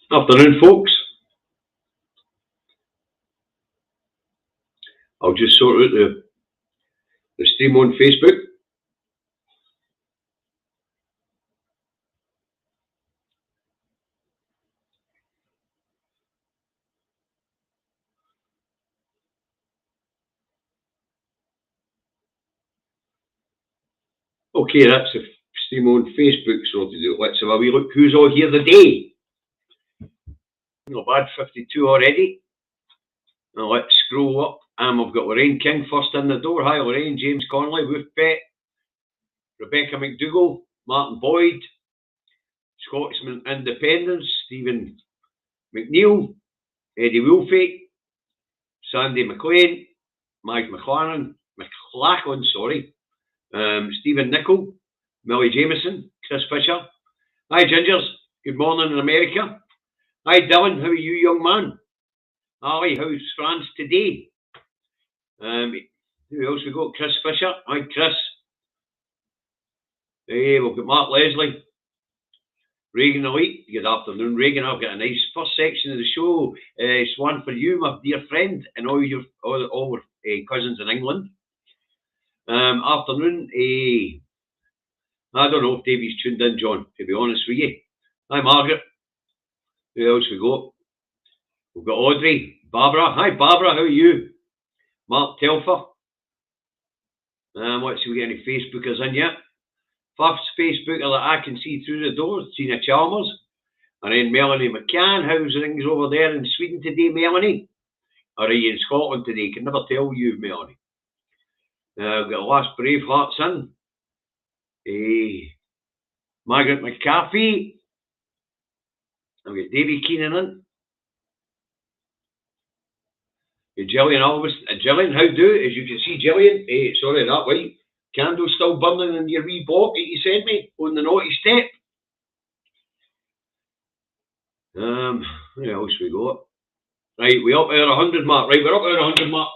Afternoon, folks. I'll just sort out the stream on Facebook. Okay, that's the stream on Facebook sorted out. Let's have a wee look who's all here today. Not bad, 52 already. Now let's scroll up. I've got Lorraine King first in the door. Hi Lorraine, James Connolly, Wolfbet, Rebecca McDougall, Martin Boyd, Scotsman Independence, Stephen McNeil, Eddie Wolfie, Sandy McLean, Mike McLachlan, Stephen Nichol, Millie Jameson, Chris Fisher. Hi Gingers, good morning in America. Hi Dylan, how are you, young man? Ali, how's France today? Who else we got? Chris Fisher. Hi Chris. Hey, we've got Mark Leslie. Reagan Elite, good afternoon Reagan. I've got a nice first section of the show. It's one for you, my dear friend, and all our cousins in England. Afternoon, I don't know if Davies tuned in, John, to be honest with you. Hi Margaret. Who else we got? We've got Audrey, Barbara. Hi Barbara, how are you? Mark Telfer. Let's see if we get any Facebookers in yet. First Facebooker that I can see through the door, Tina Chalmers. And then Melanie McCann. How's things over there in Sweden today, Melanie? Or are you in Scotland today? Can never tell you, Melanie. We've got last brave hearts in. Margaret McCarthy. I've got Davy Keenan in. Gillian Alvis. Gillian, how do? As you can see, Gillian, sorry, that white candle's still burning in your wee block that you sent me on the naughty step. What else we got? Right, we're up at our 100 mark. Right, we're up at our 100 mark.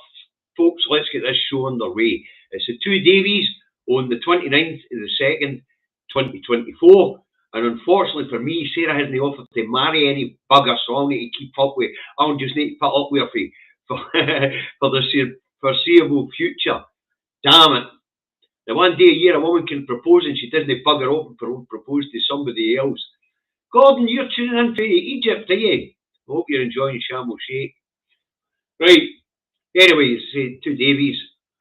Folks, let's get this show underway. It's the two Davies on the 29th of the 2nd, 2024. And unfortunately for me, Sarah hasn't offered to marry any bugger, so I'll need to keep up with. I'll just need to put up with her for the foreseeable future. Damn it. The one day a year a woman can propose and she doesn't bugger up and propose to somebody else. Gordon, you're tuning in for Egypt, are you? I hope you're enjoying Shamble Shake. Right. Anyways, two Davies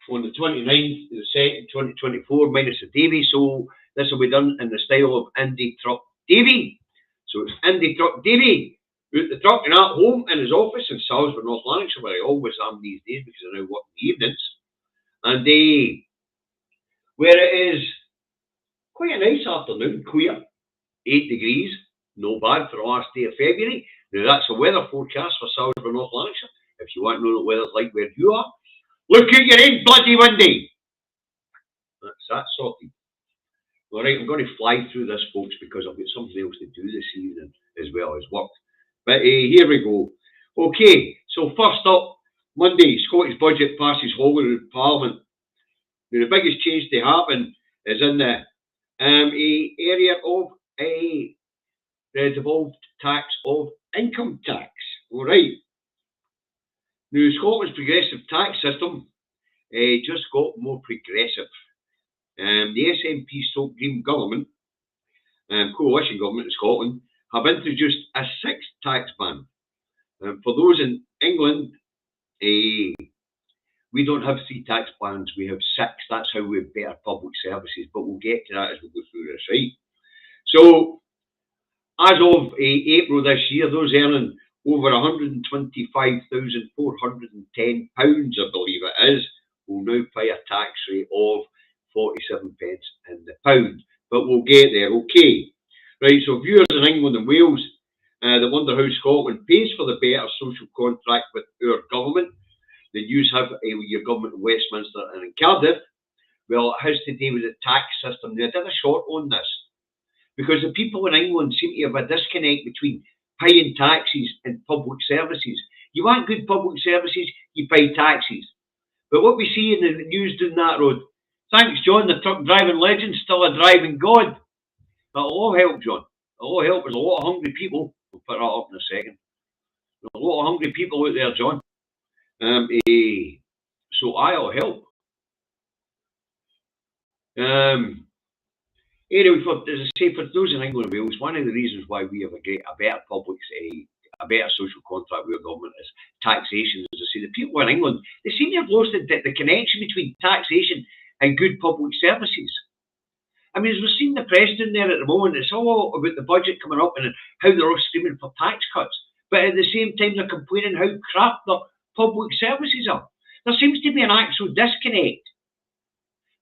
on the 29th of the 2nd, 2024, minus the Davy. So this will be done in the style of Indie Truck Davy. So it's Indie Truck Davy out the truck and at home in his office in Salisbury, North Lanarkshire, where I always am these days because I now work in the evenings. And where it is quite a nice afternoon, clear, 8 degrees, no bad for the last day of February. Now that's a weather forecast for Salisbury, North Lanarkshire. If you want to know what weather's like where you are, look at your ain't bloody windy. That's that sorted. All right, I'm going to fly through this, folks, because I've got something else to do this evening as well as work. But here we go. Okay, so first up, Monday, Scottish budget passes Holyrood Parliament. Now, the biggest change to happen is in the area of the devolved tax of income tax. All right. Now, Scotland's progressive tax system just got more progressive. The SNP Green government, coalition government in Scotland, have introduced a sixth tax ban. For those in England, we don't have 3 tax bans, we have 6. That's how we have better public services, but we'll get to that as we go through this, right? So, as of April this year, those earning over £125,410, I believe it is, will now pay a tax rate of 47 pence in the pound. But we'll get there, okay. Right, so viewers in England and Wales that wonder how Scotland pays for the better social contract with our government that you have your government in Westminster and in Cardiff, well, it has to do with the tax system. Now, I did a short on this because the people in England seem to have a disconnect between paying taxes and public services. You want good public services, you pay taxes. But what we see in the news down that road, thanks, John, the truck driving legend, still a driving god. But it'll all help, John. It'll all help. There's a lot of hungry people We'll put that up in a second. There's a lot of hungry people out there, John. So I'll help. Anyway, as I say, for those in England and Wales, one of the reasons why we have a better a better social contract with our government is taxation. As I say, the people in England, they seem to have lost the connection between taxation and good public services. I mean, as we've seen the press down there at the moment, it's all about the budget coming up and how they're all screaming for tax cuts. But at the same time, they're complaining how crap the public services are. There seems to be an actual disconnect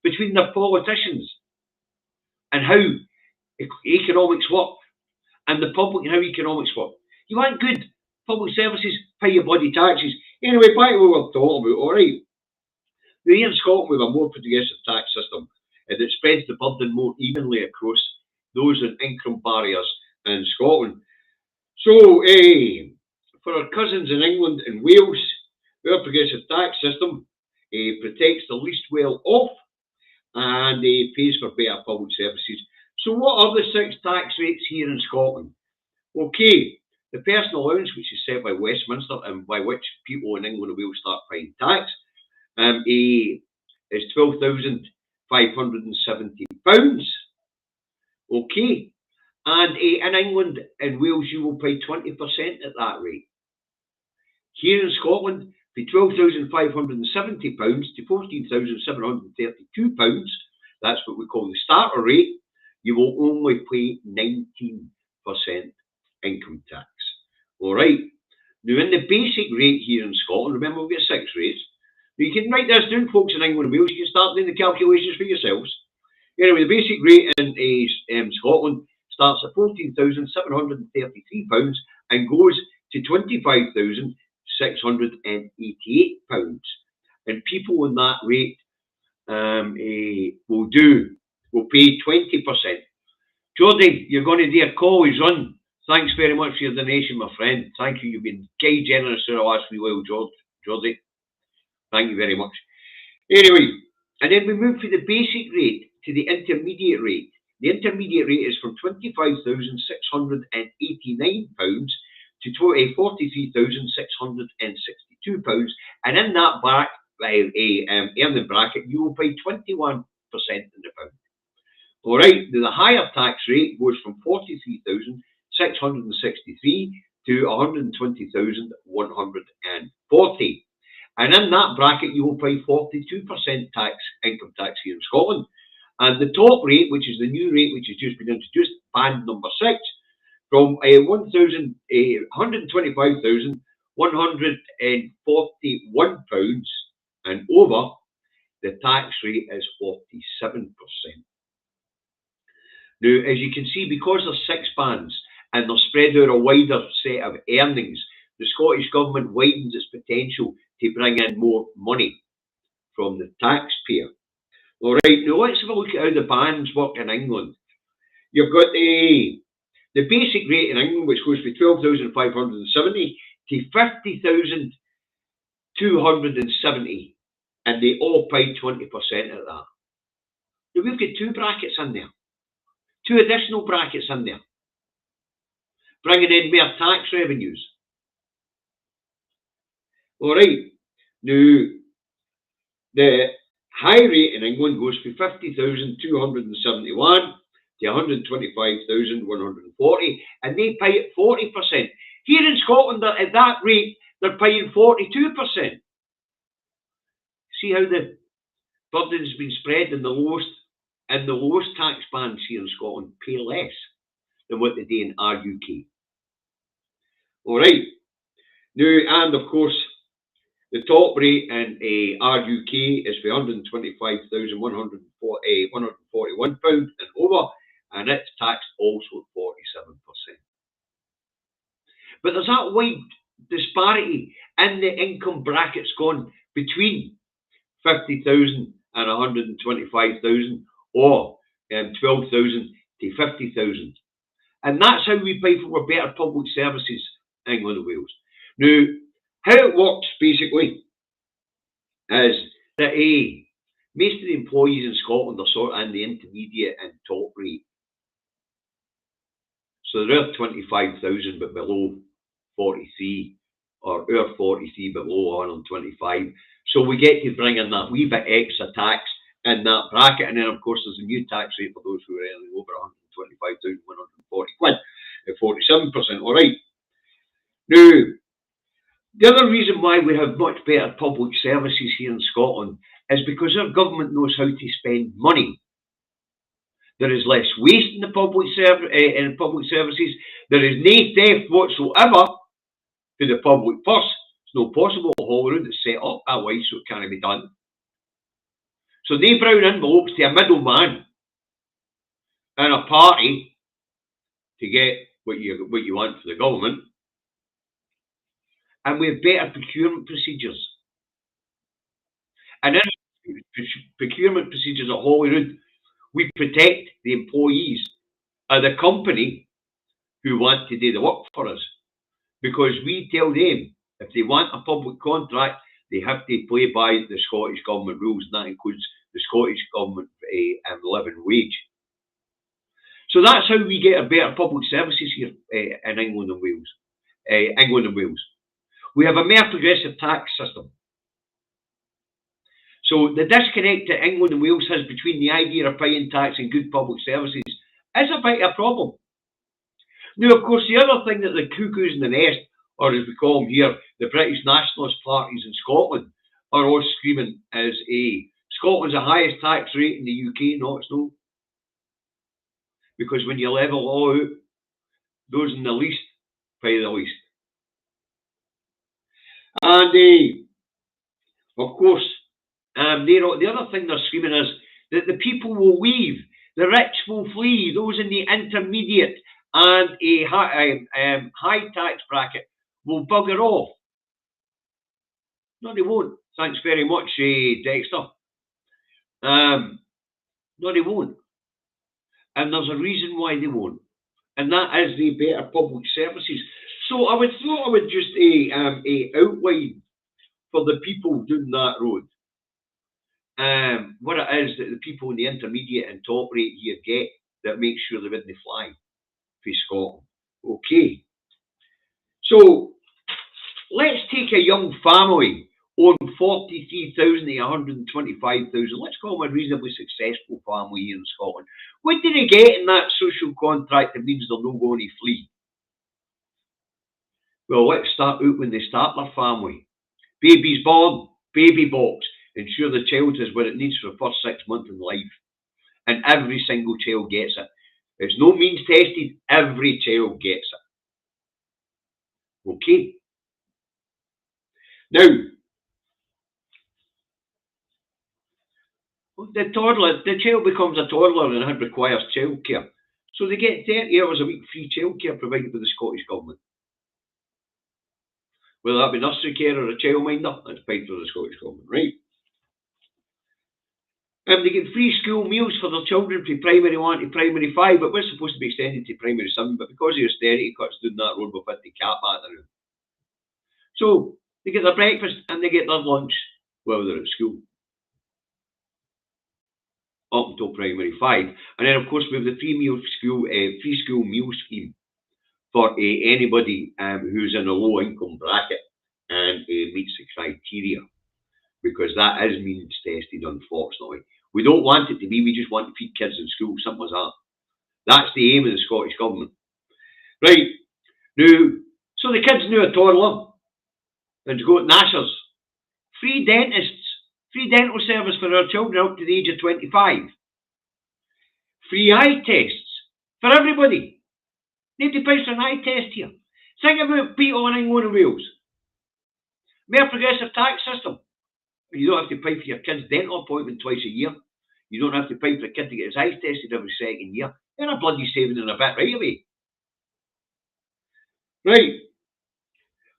between their politicians and how economics work, and the public and how economics work. You want good public services, pay your bloody taxes. Anyway, back to what we're talking about, alright. Now, here in Scotland, we have a more progressive tax system that spreads the burden more evenly across those in income barriers in Scotland. So, for our cousins in England and Wales, our progressive tax system protects the least well off and pays for better public services. So what are the 6 tax rates here in Scotland? Okay, the personal allowance, which is set by Westminster and by which people in England and Wales start paying tax, is £12,570. Okay, and in England and Wales you will pay 20% at that rate. Here in Scotland, from £12,570 to £14,732, that's what we call the starter rate, you will only pay 19% income tax. Alright, now in the basic rate here in Scotland, remember we've got 6 rates. Now you can write this down, folks, in England and Wales, you can start doing the calculations for yourselves. Anyway, the basic rate in Scotland starts at £14,733 and goes to £25,688. And people on that rate will pay 20%. Jordy, you're going to do a college run. Thanks very much for your donation, my friend. Thank you. You've been quite generous for the last wee while, Jordy. Thank you very much. Anyway, and then we move from the basic rate to the intermediate rate. The intermediate rate is from £25,689 to £43,662, and in that earning bracket, you will pay 21% in the pound. All right, the higher tax rate goes from 43,663 to 120,140, and in that bracket, you will pay 42% income tax here in Scotland. And the top rate, which is the new rate which has just been introduced, band number 6, from £125,141 and over, the tax rate is 47%. Now, as you can see, because there's 6 bands and they're spread out a wider set of earnings, the Scottish Government widens its potential to bring in more money from the taxpayer. All right, now let's have a look at how the bands work in England. You've got the basic rate in England, which goes from 12,570 to 50,270, and they all pay 20% of that. Now we've got 2 brackets in there, 2 additional brackets in there, bringing in more tax revenues. All right, now the high rate in England goes from 50,271 to 125,140, and they pay at 40%. Here in Scotland, at that rate, they're paying 42%. See how the burden's been spread, and the lowest tax bands here in Scotland pay less than what they do in RUK. All right. Now, and of course, the top rate in RUK is for £125,141 and over, and it's taxed also at 47%. But there's that wide disparity in the income brackets gone between 50,000 and 125,000, or 12,000 to 50,000. And that's how we pay for better public services in England and Wales. Now, how it works basically is that most of the employees in Scotland are sort of in the intermediate and top rate. So they're 25,000 but below 43, or our 43 but below 125. So we get to bring in that wee bit extra tax in that bracket, and then of course there's a new tax rate for those who are earning over 125,140 quid at 47%. All right. Now, the other reason why we have much better public services here in Scotland is because our government knows how to spend money. There is less waste in the public services. There is no theft whatsoever to the public purse. It's not possible at Holyrood. It's set up that way, so it can't be done. So they brown envelopes to a middleman and a party to get what you want for the government. And we have better procurement procedures. And in procurement procedures at Holyrood, we protect the employees of the company who want to do the work for us. Because we tell them, if they want a public contract, they have to play by the Scottish Government rules, and that includes the Scottish Government living wage. So that's how we get a better public services here in England and Wales. We have a more progressive tax system. So the disconnect that England and Wales has between the idea of paying tax and good public services is a bit of a problem. Now, of course, the other thing that the cuckoos in the nest, or as we call them here, the British nationalist parties in Scotland, are all screaming is Scotland's the highest tax rate in the UK. No, it's not. Because when you level all out, those in the least pay the least. And of course, the other thing they're screaming is that the people will leave, the rich will flee, those in the intermediate and a high tax bracket will bugger off. No, they won't. Thanks very much, Dexter. No, they won't. And there's a reason why they won't. And that is the better public services. So I would just outline for the people doing that road what it is that the people in the intermediate and top rate here get that makes sure they wouldn't fly for Scotland. Okay. So let's take a young family on 43,000 to 125,000. Let's call them a reasonably successful family here in Scotland. What do they get in that social contract that means they're not going to flee? Well, let's start out when they start their family. Baby's born, baby box. Ensure the child has what it needs for the first 6 months in life. And every single child gets it. It's no means tested. Every child gets it. Okay. Now, the child becomes a toddler and requires childcare. So they get 30 hours a week free childcare provided by the Scottish Government. Whether that be nursery care or a childminder, that's paid for the Scottish Government, right? They get free school meals for their children from primary 1 to primary 5, but we're supposed to be extended to primary 7, but because of austerity cuts down that road, we've had to cap that now. So they get their breakfast and they get their lunch while they're at school. Up until primary 5. And then of course we have the free school meal scheme for anybody who's in a low income bracket and meets the criteria, because that is means tested, unfortunately. We don't want it to be, we just want to feed kids in school, simple as that. That's the aim of the Scottish Government. Right, now, so the kids now are toddler, and to go to Nashers. Free dentists, free dental service for our children up to the age of 25. Free eye tests for everybody. Nobody pays for an eye test here. Think about people in England and Wales. More progressive tax system. You don't have to pay for your kid's dental appointment twice a year. You don't have to pay for a kid to get his eyes tested every second year. You're a bloody saving in a bit right away. Right.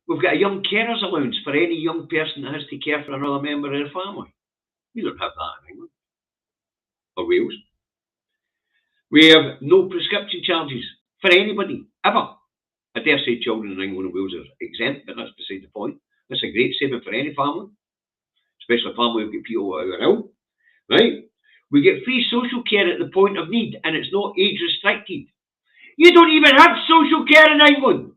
We've got a young carers allowance for any young person that has to care for another member of their family. We don't have that in England or Wales. We have no prescription charges for anybody, ever. I dare say children in England and Wales are exempt, but that's beside the point. That's a great saving for any family, especially a family who've got people who are ill. Right? We get free social care at the point of need, and it's not age restricted. You don't even have social care in England.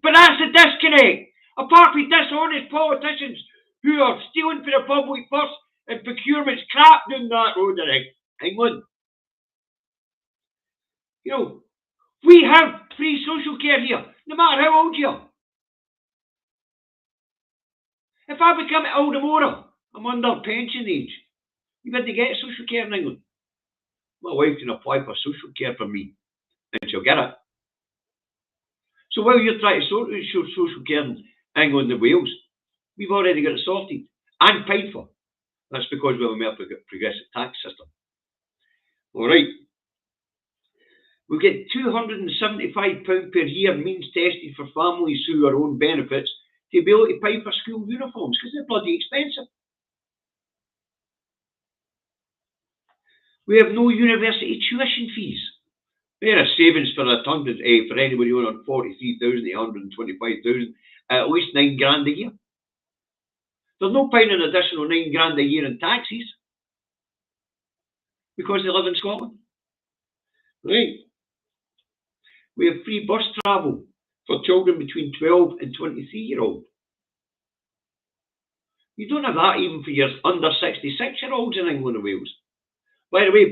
But that's the disconnect. Apart from dishonest politicians who are stealing for the public purse and procurement's crap down that road in England. You know, we have free social care here, no matter how old you are. If I become old tomorrow, I'm under pension age. You had to get social care in England. My wife can apply for social care for me, and she'll get it. So while you're trying to sort social care in England and Wales, we've already got it sorted and paid for. That's because we have a more progressive tax system. All right. We get £275 per year means tested for families who are on benefits to be able to pay for school uniforms because they're bloody expensive. We have no university tuition fees. There are savings for for anybody on 43,000 to 125,000, at least £9 a year. There's no paying an additional £9 a year in taxes because they live in Scotland. Right. We have free bus travel for children between 12 and 23-year-old. You don't have that even for your under 66-year-olds in England and Wales. By the way,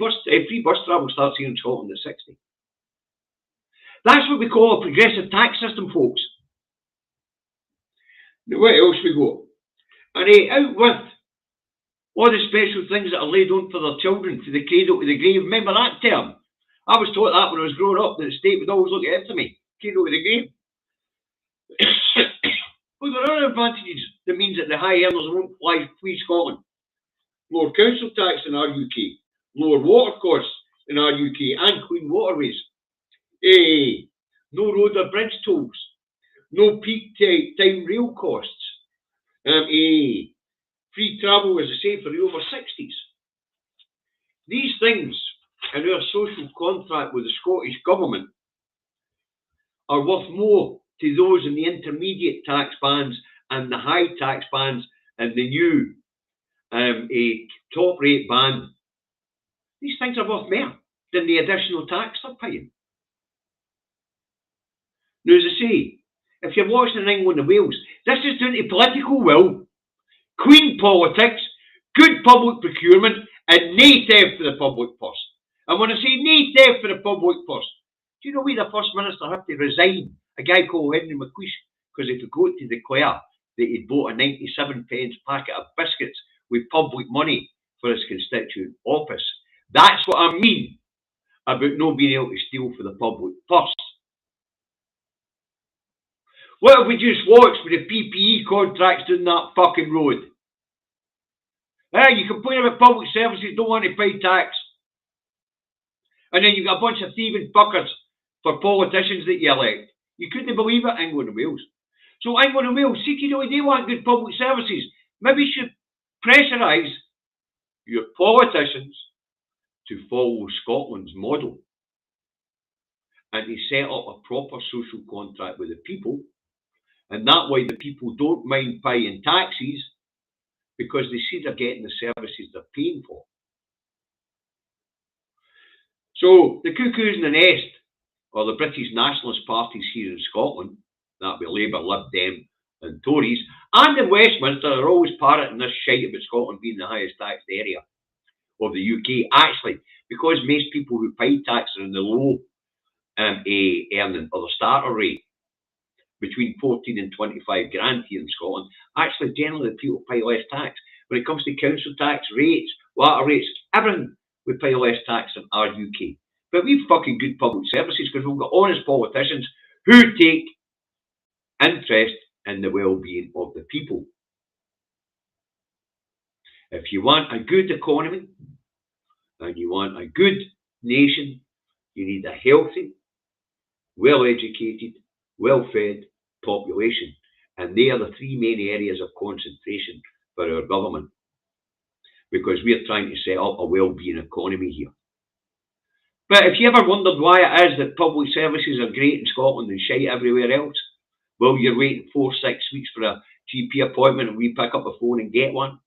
free bus travel starts here in Scotland at 60. That's what we call a progressive tax system, folks. Now, what else we got? And out with all the special things that are laid on for their children, to the cradle to the grave. Remember that term? I was taught that when I was growing up, that the state would always look after me, cradle to the grave. Well, there are advantages that means that the high earners won't flee Scotland. Lower council tax in our UK, lower water costs in our UK, and clean waterways. No road or bridge tolls, no peak time rail costs. Free travel, as I say, for the over 60s. These things in our social contract with the Scottish Government are worth more to those in the intermediate tax bands and the high tax bands and the new top rate band. These things are worth more than the additional tax they're paying. Now, as I say, if you're watching in England and Wales, this is down to political will, clean politics, good public procurement, and nae theft for the public purse. And when I say nae theft for the public purse, do you know we the First Minister had to resign, a guy called Henry McLeish, because he forgot to declare that he'd bought a 97 pence packet of biscuits with public money for his constituent office. That's what I mean about not being able to steal for the public purse. What have we just watched with the PPE contracts down that fucking road? You complain about public services, don't want to pay tax. And then you've got a bunch of thieving fuckers for politicians that you elect. You couldn't believe it, England and Wales. So England and Wales, see, you know, they want good public services. Maybe you should pressurise your politicians to follow Scotland's model and to set up a proper social contract with the people. And that way the people don't mind paying taxes because they see they're getting the services they're paying for. So the cuckoos in the nest, or the British nationalist parties here in Scotland, that'll be Labour, Lib Dem and Tories, and in Westminster are always parroting this shite about Scotland being the highest taxed area of the UK. Actually, because most people who pay tax are in the low earning or the starter rate, between 14 and 25 grand here in Scotland, actually generally people pay less tax. When it comes to council tax rates, water rates, everything, we pay less tax in our UK. But we've fucking good public services because we've got honest politicians who take interest in the well-being of the people. If you want a good economy and you want a good nation, you need a healthy, well-educated, well-fed population. And they are the three main areas of concentration for our government, because we're trying to set up a well-being economy here. But if you ever wondered why it is that public services are great in Scotland and shite everywhere else, well, you're waiting 4-6 weeks for a GP appointment and we pick up a phone and get one.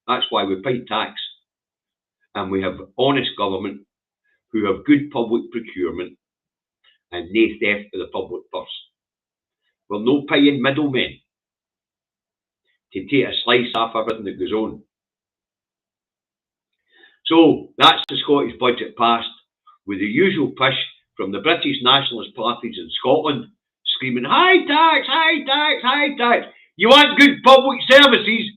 That's why we pay tax. And we have honest government who have good public procurement and no theft of the public purse. We're no paying middlemen to take a slice off everything that goes on. So that's the Scottish budget passed with the usual push from the British nationalist parties in Scotland screaming, high tax, high tax, high tax. You want good public services,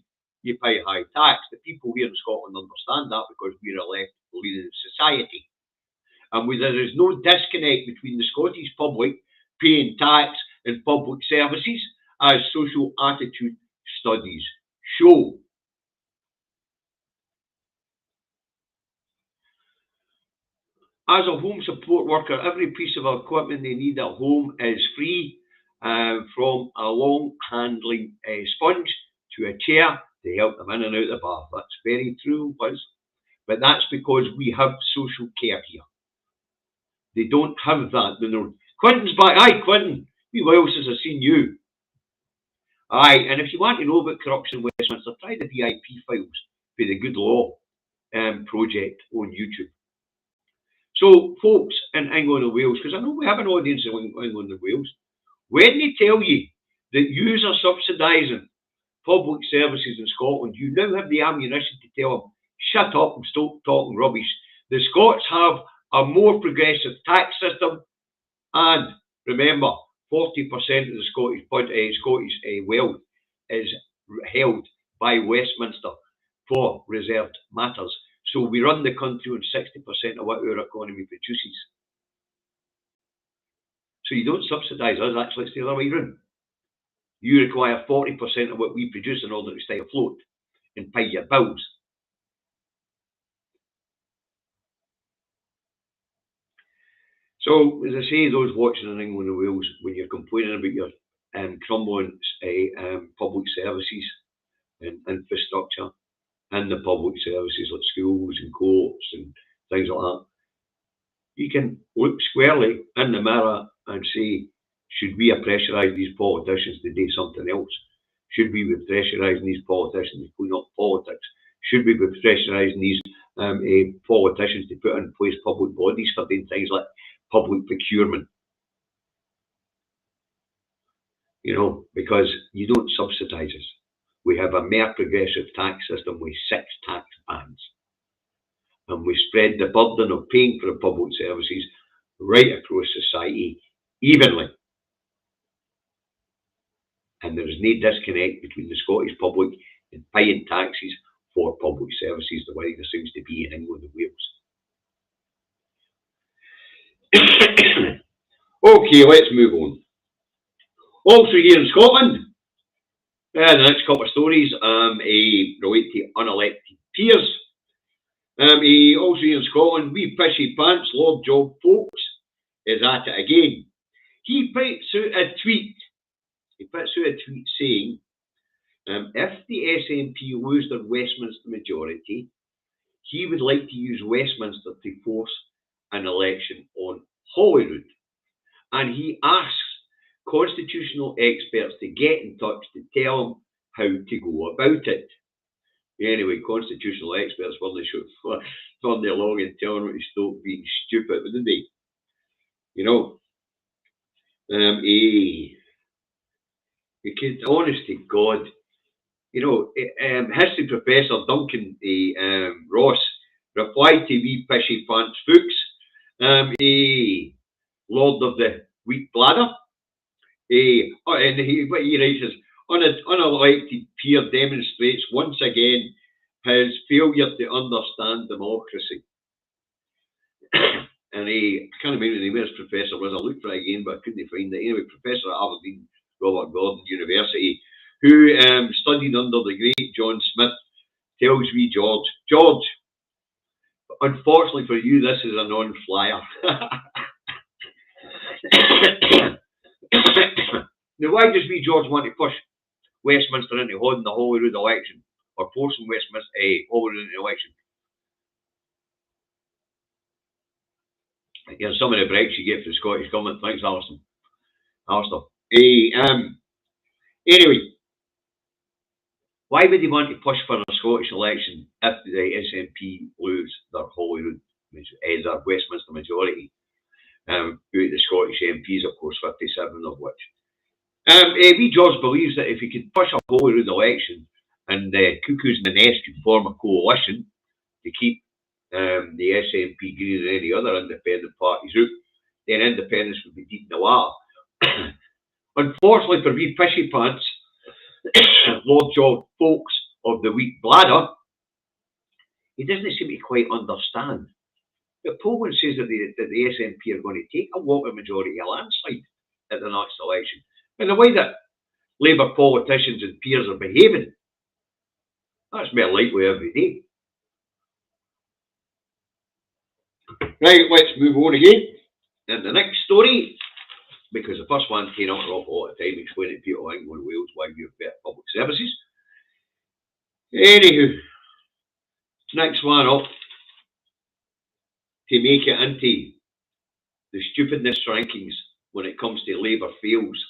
you pay high tax. The people here in Scotland understand that because we're a left-leaning society. And there is no disconnect between the Scottish public paying tax and public services, as social attitude studies show. As a home support worker, every piece of equipment they need at home is free, from a long handling sponge to a chair to help them in and out of the bath. That's very true, Liz. But that's because we have social care here. They don't have that. Quentin's back. Aye, Quentin. Who else has I seen you? Aye, and if you want to know about corruption in Westminster, try the VIP files for the Good Law project on YouTube. So, folks in England and Wales, because I know we have an audience in England and Wales, when they tell you that yous are subsidising public services in Scotland, you now have the ammunition to tell them, shut up and stop talking rubbish. The Scots have a more progressive tax system, and remember, 40% of the Scottish wealth is held by Westminster for reserved matters. So we run the country on 60% of what our economy produces. So you don't subsidise us, actually it's the other way around. You require 40% of what we produce in order to stay afloat and pay your bills. So, as I say, those watching in England and Wales, when you're complaining about your crumbling public services and infrastructure and the public services like schools and courts and things like that, you can look squarely in the mirror and say, should we have pressurised these politicians to do something else? Should we be pressurising these politicians to clean up politics? Should we be pressurising these politicians to put in place public bodies for doing things like public procurement? You know, because you don't subsidise us. We have a more progressive tax system with 6 tax bands. And we spread the burden of paying for the public services right across society evenly. And there is no disconnect between the Scottish public and paying taxes for public services the way there seems to be in England and Wales. Okay, let's move on. Also here in Scotland, the next couple of stories relate to unelected peers. Also here in Scotland, wee pishy pants Lord Job Folks is at it again. He puts out a tweet. Saying, if the SNP lose their Westminster majority, he would like to use Westminster to force an election on Holyrood. And he asks constitutional experts to get in touch to tell him how to go about it. Anyway, constitutional experts turn their along and tell him to stop being stupid, wouldn't they? You know, because honest to God, you know, history professor Duncan Ross replied to wee pishy pants Fuchs, Lord of the Weak Bladder. And what he writes is, unelected peer demonstrates once again his failure to understand democracy. And I can't remember the name of this professor was. I looked for it again, but I couldn't find it. Anyway, Professor at Aberdeen Robert Gordon University, who studied under the great John Smith, tells me, George, unfortunately for you, this is a non-flyer. Now, why does we George want to push Westminster into holding the Holyrood election, or forcing Westminster Holyrood into election? Here's some of the breaks you get from the Scottish Government. Thanks, Alistair. Anyway, why would they want to push for a Scottish election if the SNP lose their Holyrood heads our Westminster majority. Out of the Scottish MPs, of course, 57 of which. Wee George believes that if he could push a Holyrood election and Cuckoos and the Nest could form a coalition to keep the SNP, Green and any other independent parties out, then independence would be deep in the water. Unfortunately for wee fishy pants, Lord George Fawkes of the weak bladder, he doesn't seem to quite understand that Poland says that the SNP are going to take a water majority, a landslide, at the next election. And the way that Labour politicians and peers are behaving, that's more likely every day. Right, let's move on again. And the next story, because the first one came out an awful lot of time explaining to people in England and Wales why we have better public services. Anywho, next one up, to make it into the stupidness rankings when it comes to Labour fails,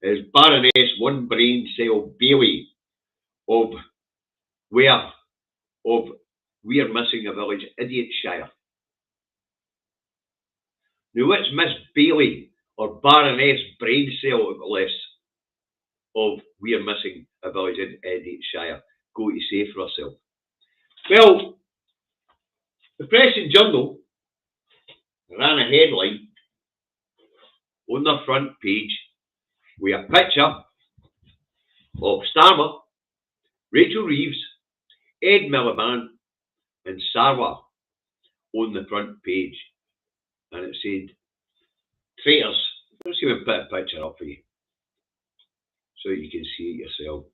is Baroness One Brain Cell Bailey of We're Missing a Village, Idiotshire. Now it's Miss Bailey or Baroness Brain Cell less of We're Missing a Village in Idiotshire go to say for herself? Well, the Press and Journal ran a headline on their front page with a picture of Starmer, Rachel Reeves, Ed Miliband and Sarwar on the front page. And it said, traitors. Let's see if I put a picture up for you so you can see it yourself.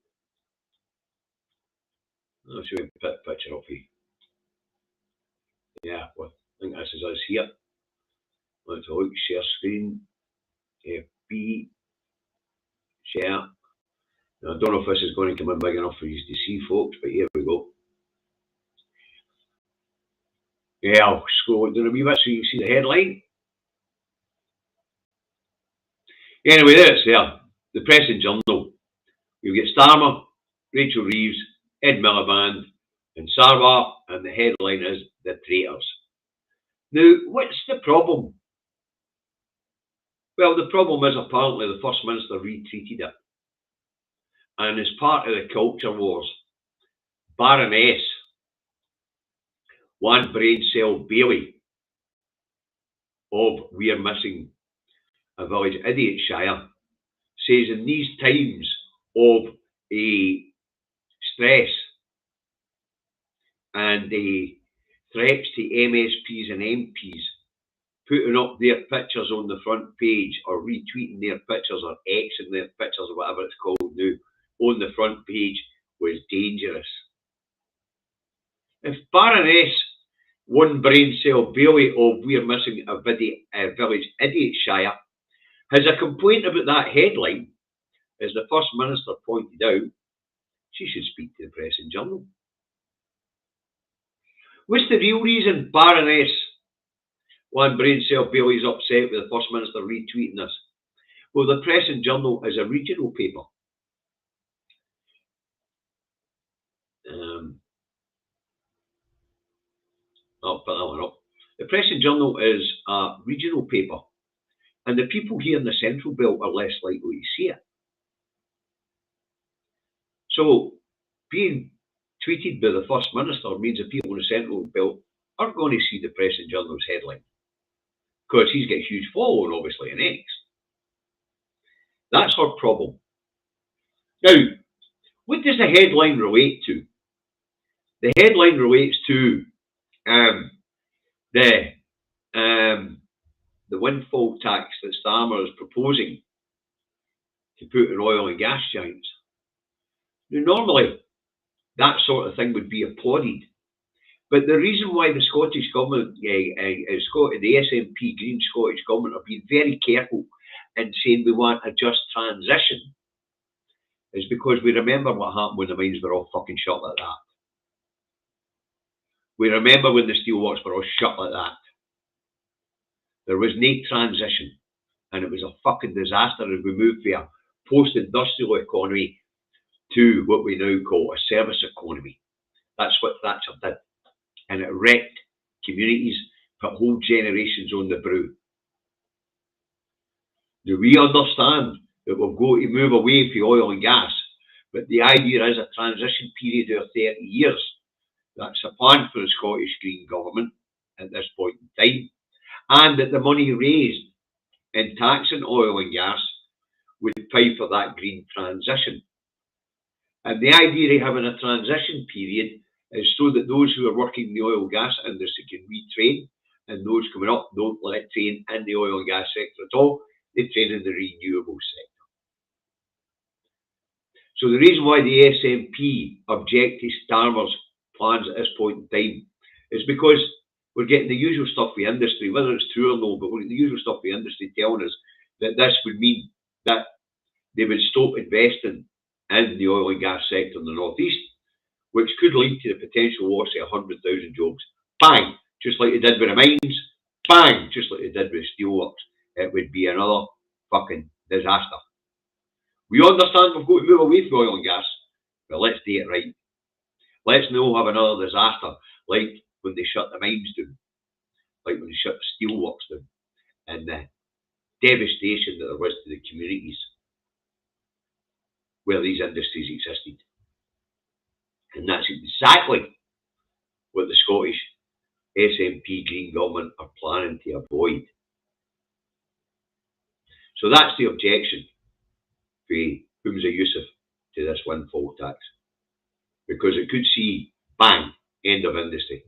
Let's see if I put a picture up for you. Yeah, well, I think this is us here. Let's look, share screen, FB, share. Now, I don't know if this is going to come in big enough for you to see, folks, but here we go. Yeah, I'll scroll down a wee bit so you can see the headline. Anyway, there it's there. The Press and Journal. You get Starmer, Rachel Reeves, Ed Miliband, and Sarwar, and the headline is The Traitors. Now, what's the problem? Well, the problem is apparently the First Minister retweeted it. And as part of the culture wars, Baroness One Brain Cell Bailey of We're Missing a Village, Idiotshire, says in these times of stress and threats to MSPs and MPs putting up their pictures on the front page or retweeting their pictures or Xing their pictures or whatever it's called now on the front page was dangerous. If Baroness One Brain Cell Bailey of We're Missing a Village, Idiotshire has a complaint about that headline, as the First Minister pointed out, she should speak to the Press and Journal. What's the real reason Baroness One Brain Cell Bailey is upset with the First Minister retweeting this? Well, the Press and Journal is a regional paper. I'll put that one up. The Press and Journal is a regional paper, and the people here in the Central Belt are less likely to see it. So, being tweeted by the First Minister means the people in the Central Belt aren't going to see the Press and Journal's headline, because he's got a huge following, obviously, in X. That's her problem. Now, what does the headline relate to? The headline relates to the windfall tax that Starmer is proposing to put on oil and gas giants. Now, normally, that sort of thing would be applauded. But the reason why the Scottish Government, the SNP Green Scottish Government, are being very careful in saying we want a just transition is because we remember what happened when the mines were all fucking shut like that. We remember when the steelworks were all shut like that. There was no transition, and it was a fucking disaster as we moved from a post-industrial economy to what we now call a service economy. That's what Thatcher did, and it wrecked communities, put whole generations on the brew. Now, we understand that we've got to move away from oil and gas, but the idea is a transition period of 30 years. That's a plan for the Scottish Green Government at this point in time, and that the money raised in taxing oil and gas would pay for that green transition. And the idea of having a transition period is so that those who are working in the oil and gas industry can retrain, and those coming up don't let train in the oil and gas sector at all, they train in the renewable sector. So the reason why the SNP object to Starmer's plans at this point in time is because we're getting the usual stuff with industry, whether it's true or no, but we're getting the usual stuff with industry telling us that this would mean that they would stop investing in the oil and gas sector in the northeast, which could lead to the potential loss of 100,000 jobs. Bang! Just like they did with the mines. Bang! Just like they did with steelworks. It would be another fucking disaster. We understand we've got to move away from oil and gas, but let's do it right. Let's not have another disaster like when they shut the mines down, like when they shut the steelworks down, and the devastation that there was to the communities where these industries existed. And that's exactly what the Scottish SNP Green Government are planning to avoid. So that's the objection for Humza Yousaf to this windfall tax, because it could see, bang, end of industry.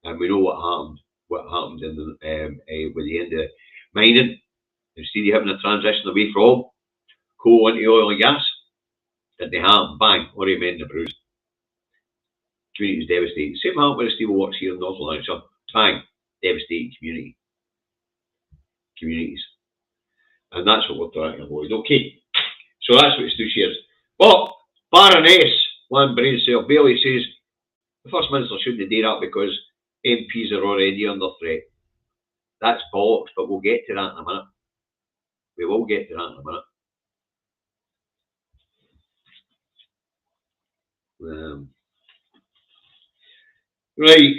And we know what happened in the, with the end of mining. Instead of having a transition away from coal into oil and gas, that they have, bang, already mend the bruise. Communities devastated. Same happened with the steelworks here in North Lanarkshire. Bang, devastated communities. And that's what we're trying to avoid. Okay, so that's what it's 2 shares. But Baroness Lanbrain Bailey says the First Minister shouldn't do that because MPs are already under threat. That's bollocks, but we'll get to that in a minute. We will get to that in a minute. Right.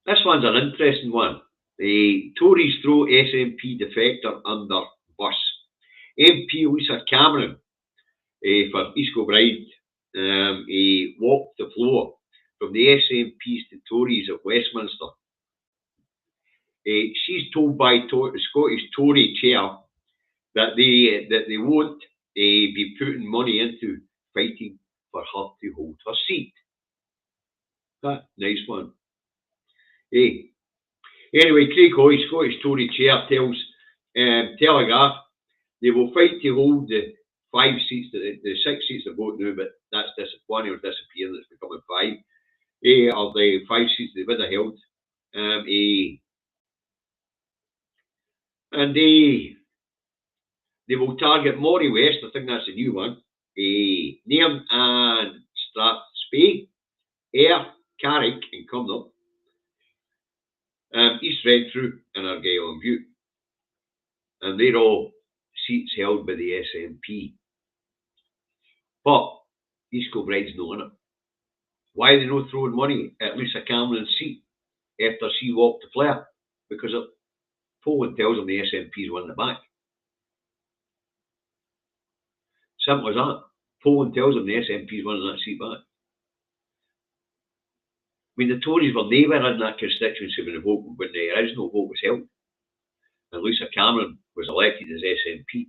This one's an interesting one. The Tories throw SNP defector under bus. MP Lisa Cameron for East Kilbride walked the floor from the SNPs to Tories at Westminster. She's told by the Scottish Tory chair that they won't be putting money into fighting for her to hold her seat. That nice one. Anyway, Craig Hoy, Scottish Tory chair, tells Telegraph they will fight to hold the 5 seats, the 6 seats they've got now, but that's one will disappear, that's becoming 5. Of the 5 seats they would have held. And they will target Moray West, I think that's a new one, Nairn and Strathspey, Ayr, Carrick and Cumnor, East Renfrew and Argyll and Bute. And they're all seats held by the SNP. But East Kilbride's not in it. Why are they not throwing money at Lisa Cameron's seat after she walked the flare? Because polling tells them the SNP's won the back. Simple as that. Polling tells them the SNP's winning that seat back. I mean, the Tories were never in that constituency when the original vote was held. And Lisa Cameron was elected as SNP.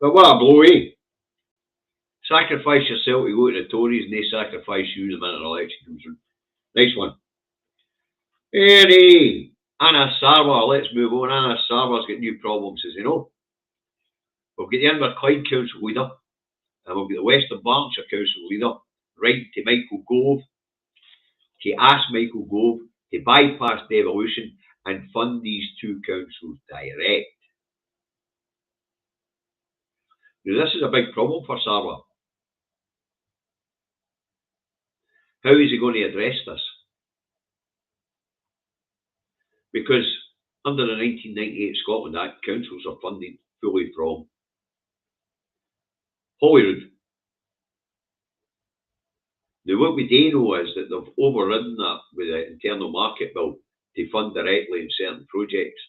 But what a blow, eh? Sacrifice yourself to go to the Tories and they sacrifice you the minute an election comes through. Nice one. Hey, Anna Sarwar, let's move on. Anna Sarwar's got new problems, as you know. We've got the Inverclyde Council leader, and we've got the Western Berkshire Council leader, writing to Michael Gove, to ask Michael Gove to bypass devolution and fund these 2 councils direct. Now, this is a big problem for Sarwar. How is he going to address this? Because under the 1998 Scotland Act, councils are funded fully from Holyrood. Now, what we do know is that they've overridden that with the internal market bill to fund directly in certain projects.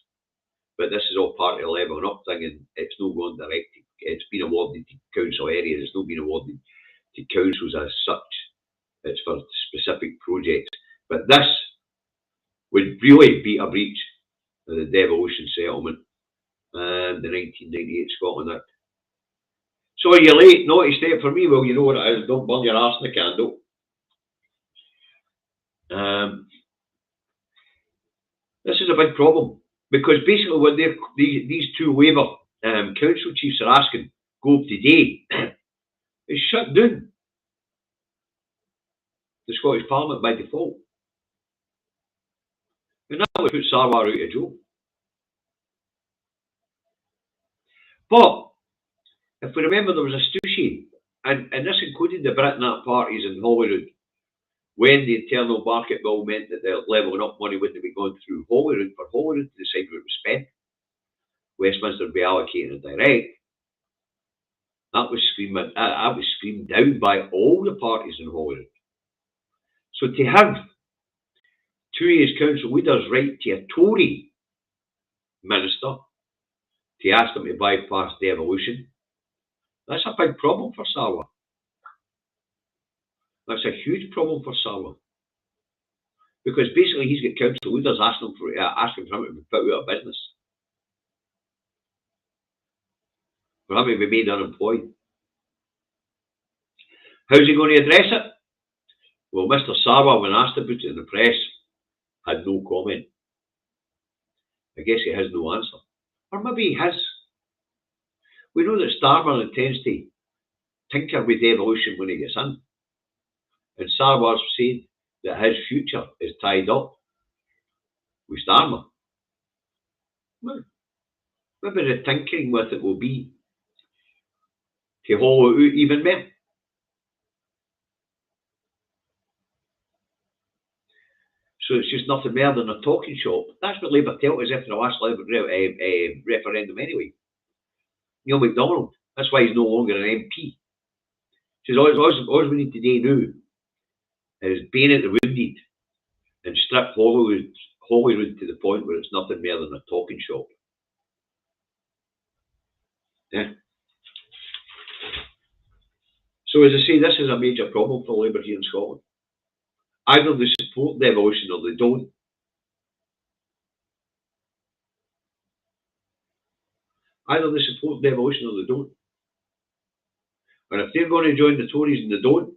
But this is all part of the levelling up thing, and it's not going direct. It's been awarded to council areas. It's not been awarded to councils as such. It's for specific projects. But this would really be a breach of the devolution settlement and the 1998 Scotland Act. So you're late, naughty step for me. Well, you know what it is. Don't burn your arse in the candle. This is a big problem because basically what these two Labour council chiefs are asking Gove today is shut down the Scottish Parliament by default. And that would put Sarwar out of job. But if we remember, there was a Stussy, and this included the Britain parties in Holyrood, when the internal market bill meant that the levelling up money wouldn't be going through Holyrood for Holyrood to decide where it was spent. Westminster would be allocated it direct. That was screamed down by all the parties in Holyrood. So to have two of his council leaders write to a Tory minister to ask them to bypass devolution, that's a big problem for Sarwar. That's a huge problem for Sarwar. Because basically he's got council leaders asking for him to be put out of business. For him to be made unemployed. How's he going to address it? Well, Mr. Sarwar, when asked about it in the press, had no comment. I guess he has no answer. Or maybe he has. We know that Starmer intends to tinker with devolution when he gets in. And Sarwar's said that his future is tied up with Starmer. Well, maybe the tinkering with it will be to hollow out even more. So it's just nothing more than a talking shop. That's what Labour tell us after the last referendum anyway. Neil MacDonald, that's why he's no longer an MP. Says all we need to do now is bayonet the wounded and strip Holyrood to the point where it's nothing more than a talking shop. Yeah. So as I say, this is a major problem for Labour here in Scotland. Either they support devolution or they don't. Either they support devolution or they don't. And if they're going to join the Tories and they don't,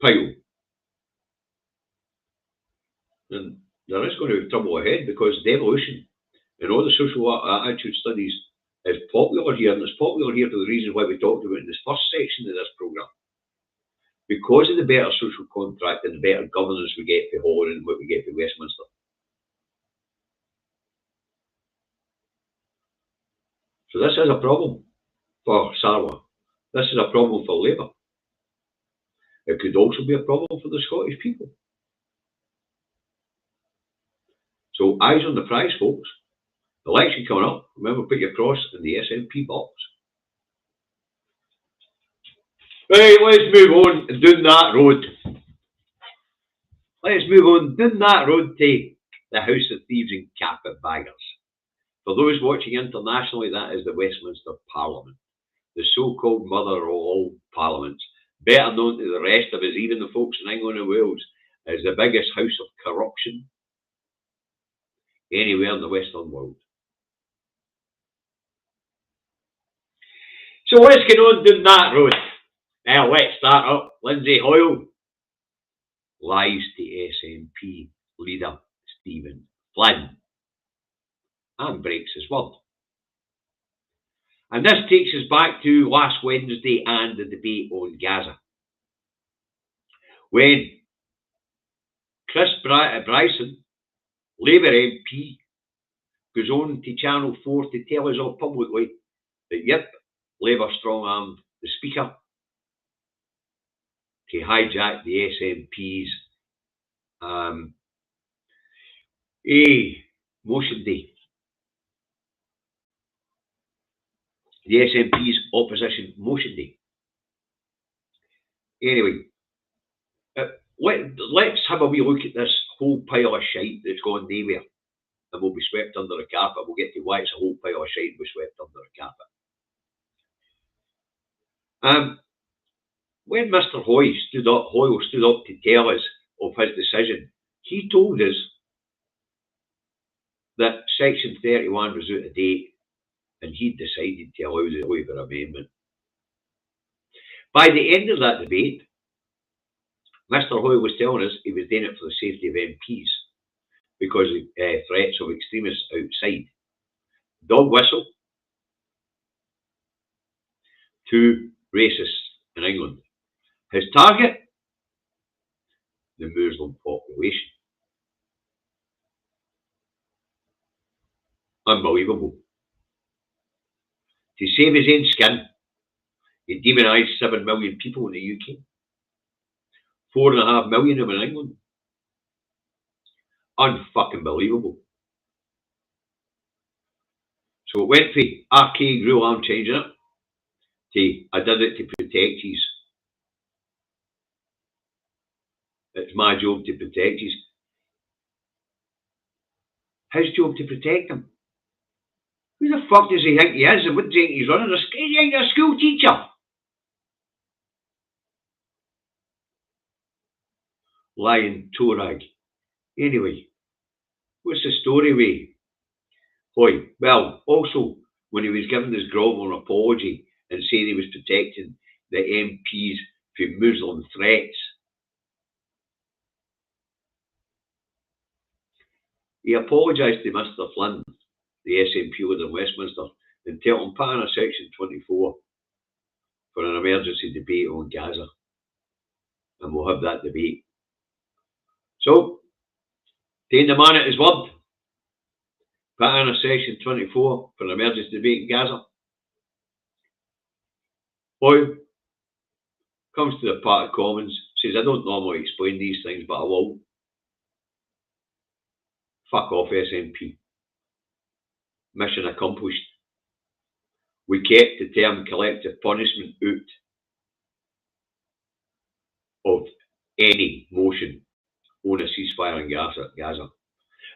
pile. And there is going to be trouble ahead because devolution and all the social attitude studies is popular here, and it's popular here for the reasons why we talked about in this first section of this programme. Because of the better social contract and the better governance we get for Holyrood and what we get for Westminster. So this is a problem for Sarwar. This is a problem for Labour. It could also be a problem for the Scottish people. So eyes on the prize, folks. Election coming up. Remember, put your cross in the SNP box. Right, let's move on down that road. Let's move on down that road to the House of Thieves and Carpetbaggers. For those watching internationally, that is the Westminster Parliament, the so-called mother of all parliaments, better known to the rest of us, even the folks in England and Wales, as the biggest house of corruption anywhere in the Western world. So what's going on down that road? Now let's start up. Lindsay Hoyle lies to SNP leader Stephen Flynn and breaks his word. And this takes us back to last Wednesday and the debate on Gaza, when Chris Bryson, Labour MP, goes on to Channel 4 to tell us all publicly that, yep, Labour strong-armed the Speaker to hijack the SNP's motion day. The SNP's opposition motion day. Anyway, let's have a wee look at this whole pile of shite that's gone nowhere and will be swept under the carpet. We'll get to why it's a whole pile of shite and be swept under the carpet. When Mr. Hoyle stood up to tell us of his decision, he told us that Section 31 was out of date and he'd decided to allow the waiver amendment. By the end of that debate, Mr. Hoyle was telling us he was doing it for the safety of MPs because of threats of extremists outside. Dog whistle, 2 racists in England. His target, the Muslim population. Unbelievable. To save his own skin, he demonised 7 million people in the UK. 4.5 million of them in England. Unfucking believable. So it went from archaic rule, I'm changing it, to I did it to protect you. It's my job to protect you. His job to protect him. Who the fuck does he think he is? And what does he think he's running? He's a school teacher. Lying toe rag. Anyway, what's the story with Hoy? Well, also, when he was giving his grovelling apology and saying he was protecting the MPs from Muslim threats, he apologised to Mr. Flynn, the SNP leader in Westminster, and told him put in a Section 24 for an emergency debate on Gaza. And we'll have that debate. So, taking the man at his word, put in a Section 24 for an emergency debate in Gaza. Boy comes to the Party of Commons, says, I don't normally explain these things, but I will. Fuck off, SNP. Mission accomplished. We kept the term collective punishment out of any motion on a ceasefire in Gaza.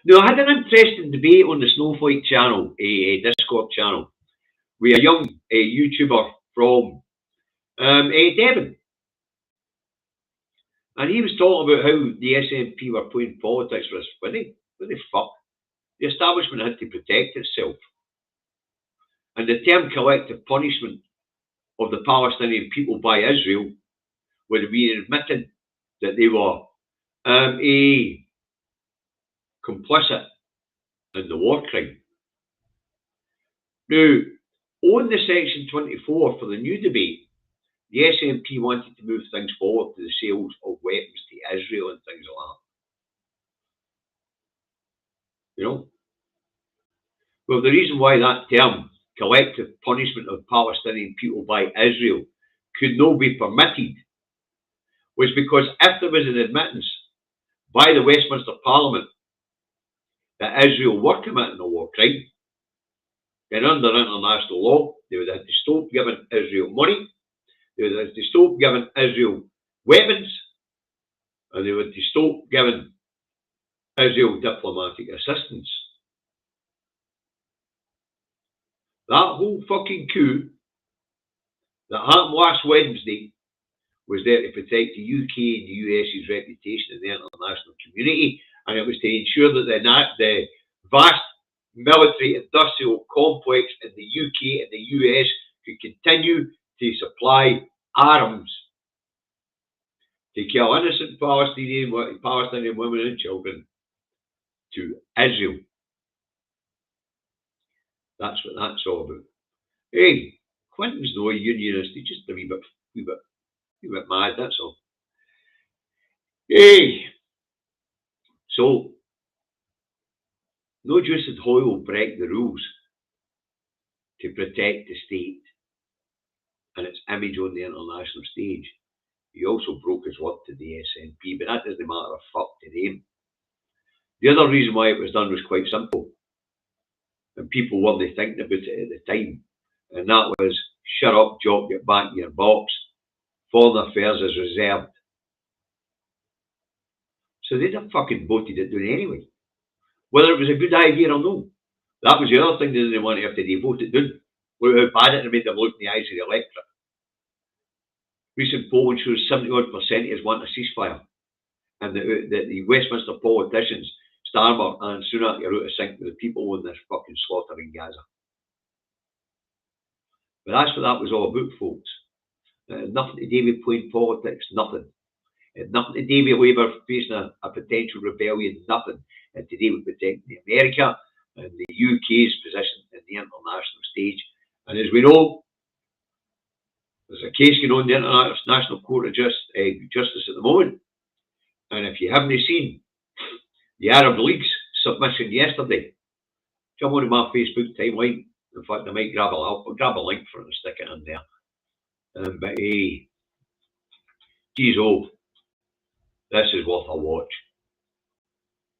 Now, I had an interesting debate on the Snowflake channel, a Discord channel, with a young YouTuber from Devon. And he was talking about how the SNP were playing politics for us. What the fuck? The establishment had to protect itself. And the term collective punishment of the Palestinian people by Israel would have been admitting that they were complicit in the war crime. Now, on the Section 24 for the new debate, the SNP wanted to move things forward to the sales of weapons to Israel and things like that. You know? Well, the reason why that term, collective punishment of Palestinian people by Israel, could not be permitted was because if there was an admittance by the Westminster Parliament that Israel were committing a war crime, then under international law, they would have to stop giving Israel money, they would have to stop giving Israel weapons, and they would have to stop giving Israel diplomatic assistance. That whole fucking coup that happened last Wednesday was there to protect the UK and the US's reputation in the international community, and it was to ensure that the vast military industrial complex in the UK and the US could continue to supply arms to kill innocent Palestinian women and children to Israel. That's what that's all about. Hey, Clinton's no a unionist, he's just a wee bit mad, that's all. Hey, so no Joseph Hoyle will break the rules to protect the state and its image on the international stage. He also broke his word to the SNP, but that doesn't matter a fuck to them. The other reason why it was done was quite simple, and people weren't thinking about it at the time, and that was shut up, jock, get back in your box. Foreign affairs is reserved So they'd have fucking voted it down anyway. Whether it was a good idea or no. That was the other thing they didn't want after they voted down. Look how bad it made them look in the eyes of the electorate. Recent polling shows 70-odd% is want a ceasefire. And the Westminster politicians, Starmer and Sunak, are out of sync with the people in this fucking slaughter in Gaza. But that's what that was all about, folks. Nothing to do with playing politics, nothing. Nothing to do with Labour facing a potential rebellion, nothing. To do with protecting America and the UK's position in the international stage. And as we know, there's a case going on in the International Court of Justice at the moment. And if you haven't seen the Arab League's submission yesterday, come on to my Facebook timeline. In fact, I might I'll grab a link for it and stick it in there. But geez, this is worth a watch.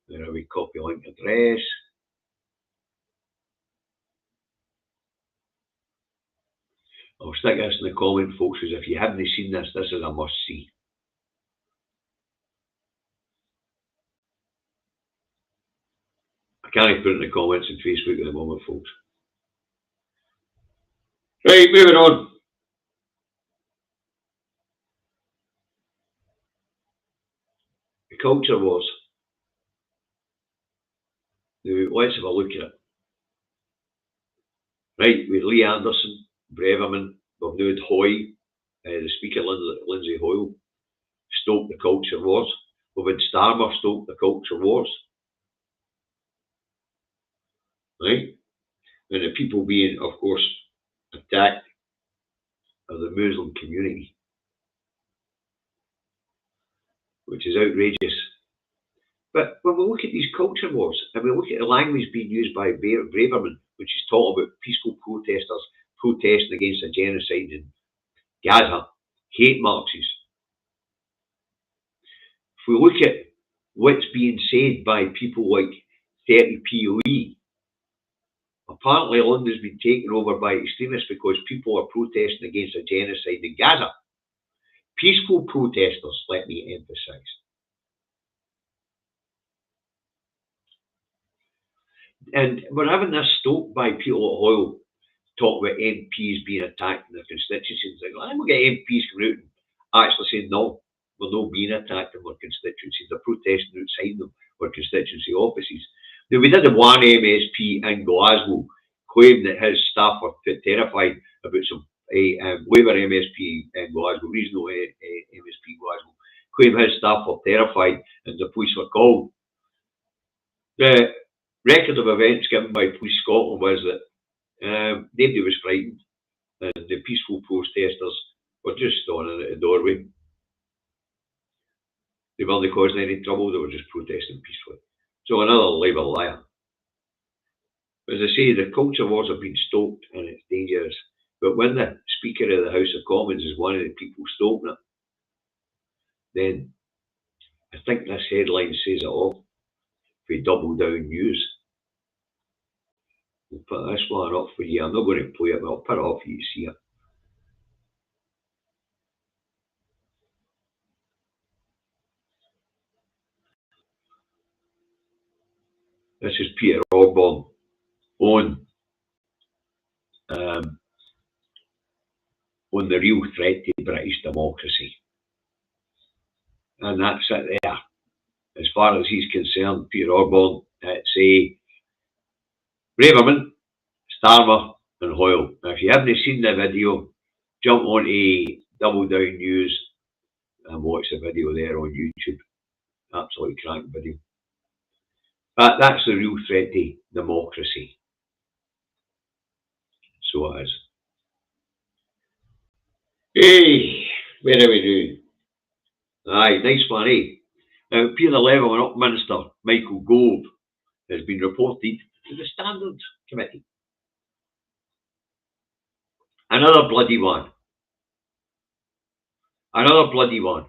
There we copy link address. I'll stick this in the comment, folks, because if you haven't seen this, this is a must see. I can't put it in the comments on Facebook at the moment, folks. Right, moving on. The culture wars. Now, let's have a look at it. Right, with Lee Anderson, Breverman, we've now had Hoy, the Speaker, Lindsay Hoyle, stoke the culture wars. We've had Starmer stoke the culture wars. Right? And the people being, of course, attacked are the Muslim community, which is outrageous. But when we look at these culture wars, and we look at the language being used by Braverman, which is talking about peaceful protesters protesting against a genocide in Gaza, hate marches. If we look at what's being said by people like 30 POE, apparently London's been taken over by extremists because people are protesting against a genocide in Gaza. Peaceful protesters, let me emphasise. And we're having this stoked by people at Hoyle talk about MPs being attacked in their constituencies. And we'll get MPs coming out and actually saying, no, we're not being attacked in our constituencies. They're protesting outside them, our constituency offices. Now, we did have one MSP in Glasgow claim that his staff were terrified about some Labour MSP in Glasgow, regional MSP Glasgow, claimed his staff were terrified and the police were called. The record of events given by Police Scotland was that nobody was frightened and the peaceful protesters were just standing at the doorway. They weren't causing any trouble, they were just protesting peacefully. So another Labour liar. As I say, the culture wars have been stoked and it's dangerous. But when the Speaker of the House of Commons is one of the people stoking it, then I think this headline says it all. We double down news. We'll put this one up for you. I'm not going to play it, but I'll put it up for you to see it. This is Peter Osborne on the real threat to British democracy. And that's it there. As far as he's concerned, Peter Osborne, it's Braverman, Starmer and Hoyle. Now, if you haven't seen the video, jump on to Double Down News and watch the video there on YouTube. Absolutely cracking video. But that's the real threat to democracy. So it is. Hey, where are we doing? Aye, nice one, eh? Now, Peer the Level and Up Minister Michael Gove has been reported to the Standards Committee. Another bloody one. Another bloody one.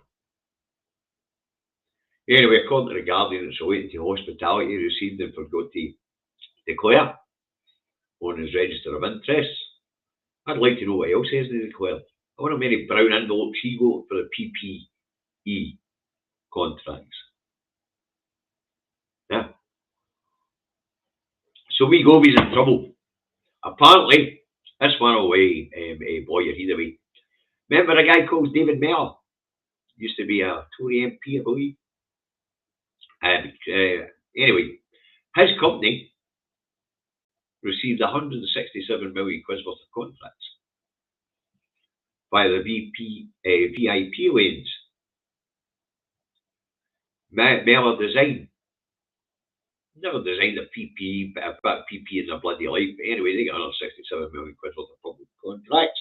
Anyway, according to the Guardian, it's relating to hospitality received and forgot to declare on his register of interests. I'd like to know what else he has to declare. I wonder how many brown envelopes he got for the PPE contracts. Yeah. So wee Govies in trouble. Apparently, this one away, boy, you're heed away. Remember a guy called David Miller? Used to be a Tory MP, I believe. Anyway, his company received 167 million quid worth of contracts by the VIP lanes. Miller designed. Never designed a PP, a PP in their bloody life. But anyway, they got 167 million quid worth of public contracts.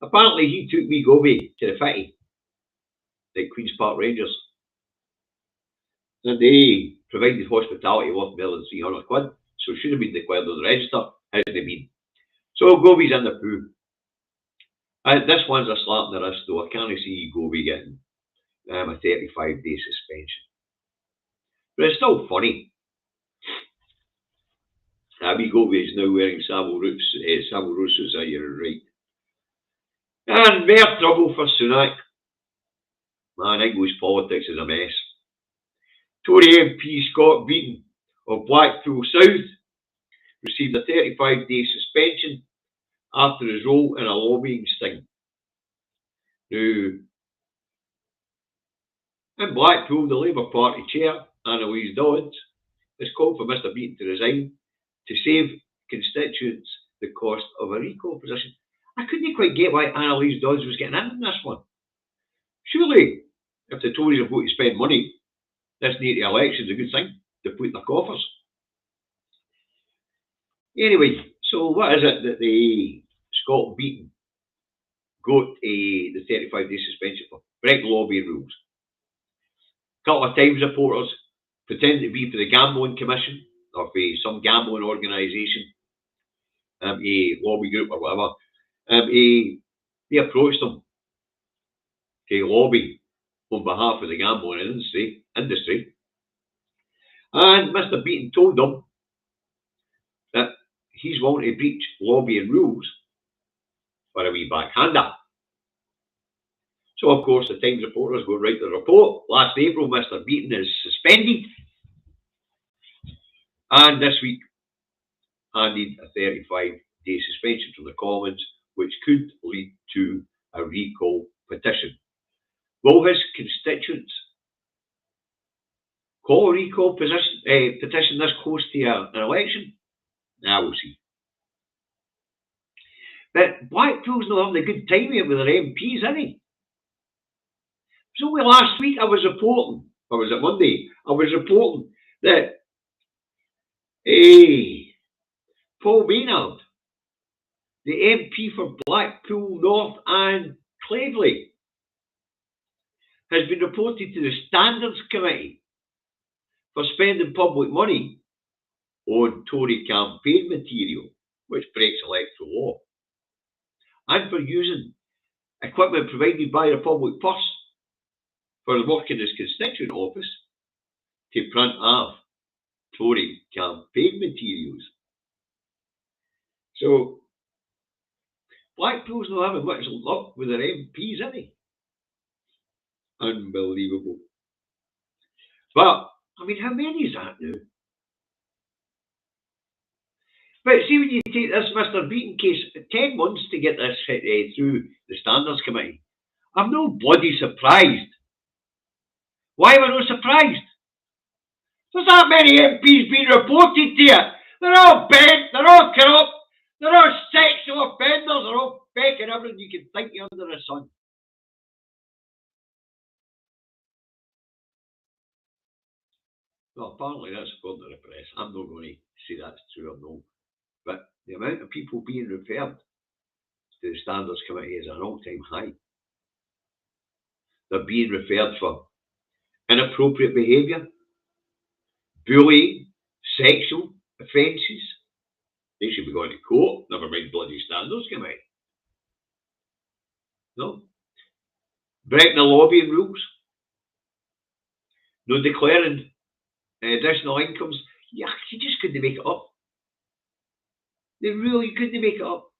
Apparently, he took wee Govey to the fitty, like Queen's Park Rangers. And they provided hospitality worth more than 300 quid, so it should have been declared on the register, hasn't been. So Govey's in the poo. This one's a slap in the wrist, though. I can't see Govey getting a 35-day suspension. But it's still funny. Wee Govey is now wearing Savile Rousseau's, you're right. And more trouble for Sunak. Man, English politics is a mess. Tory MP Scott Beaton of Blackpool South received a 35-day suspension after his role in a lobbying sting. Now, in Blackpool, the Labour Party chair, Annalise Dodds, has called for Mr Beaton to resign to save constituents the cost of a recall position. I couldn't quite get why Annalise Dodds was getting in this one. Surely, if the Tories are going to spend money, this near the election is a good thing to put in their coffers. Anyway, so what is it that the Scott Beaton got the 35-day suspension for? Break lobbying rules. A couple of Times reporters pretending to be for the Gambling Commission or for some gambling organisation, a lobby group or whatever. They approached them to lobby on behalf of the gambling industry. And Mr Beaton told them that he's wanting to breach lobbying rules for a wee backhander. So, of course, the Times reporters go write the report. Last April, Mr Beaton is suspended. And this week, handed a 35-day suspension from the Commons, which could lead to a recall petition. Will his constituents call a recall petition this close to an election? We'll see. But Blackpool's not having a good time here with their MPs, are they? So last week I was reporting, or was it Monday? I was reporting that Paul Maynard, the MP for Blackpool North and Cleverley, has been reported to the Standards Committee for spending public money on Tory campaign material, which breaks electoral law, and for using equipment provided by the public purse for the work in his constituent office to print off Tory campaign materials. So, Blackpool's not having much luck with their MPs, are they? Unbelievable. But, I mean, how many is that now? But see, when you take this Mr Beaton case, 10 months to get this through the Standards Committee. I'm no bloody surprised. Why am I not surprised? There's that many MPs being reported to you. They're all bent, they're all corrupt, they're all sexual offenders, they're all becking everything you can think of under the sun. Well, apparently that's according to the press. I'm not going to say that's true or no. But the amount of people being referred to the Standards Committee is an all-time high. They're being referred for inappropriate behaviour, bullying, sexual offences. They should be going to court, never mind bloody Standards Committee. No. Breaking the lobbying rules. No declaring additional incomes. Yeah, you just couldn't make it up. They really couldn't make it up.